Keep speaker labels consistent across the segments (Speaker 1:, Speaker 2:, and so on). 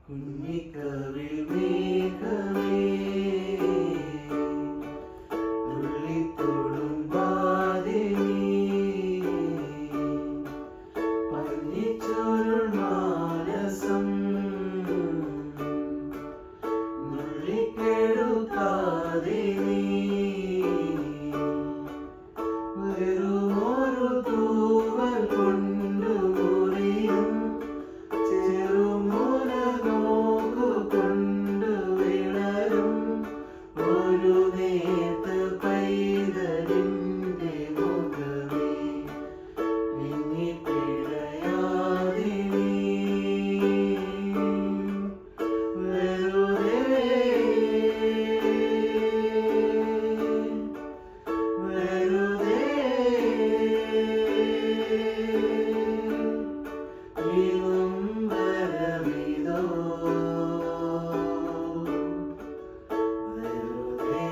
Speaker 1: കുഞ്ഞിക്കവിൽ മേഘമേ തുള്ളിത്തോടും വാതിലേ പഞ്ഞിച്ചോരുൾ മാനസം നുള്ളിക്കെടുക്കാതെ നീ വെറുമൊരു തൂവൽ കൊണ്ടു മുറിയും ചെറുമുല നോക്കു കൊണ്ടു വിളരും ഒരു നേർത്ത പൈതലിൻ്റെ മുഖമേ മിന്നിപ്പിഴയാതെ നീ വെറുതെ വെറുതെ വിളംബരമിതോ വെറുതെ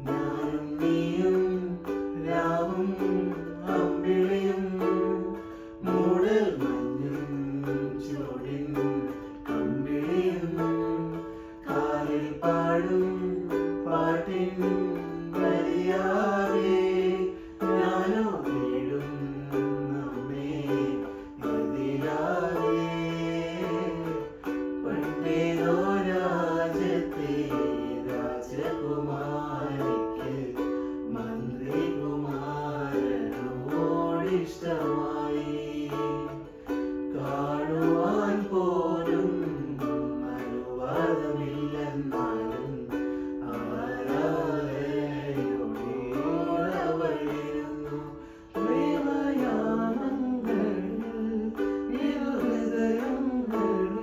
Speaker 1: ഞാനും നീയും രാവും അമ്പിളിയും മൂടൽ മഞ്ഞും ചൂടിൻ കമ്പിളിയും കാലിൽ പാടും പാട്ടിൻ വരിയാകെ ഞാനോ വീടും നമ്മെ എതിരാകെ പണ്ടേതോ രാജ്യത്തെ രാജകുമാരിക്ക് മന്ത്രികുമാരനോടിഷ്ടമായി കാണുവാൻ പോലും അനുവാദമില്ലെന്നാലും ആരാധനയോടെയോടവളിരുന്നു പ്രേമയാമങ്ങളിൽ ഇരുഹൃദയങ്ങളും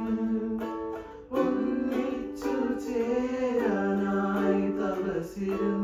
Speaker 1: ഒന്നിച്ചു ചേരാനായി തപസ്സിരുന്നു.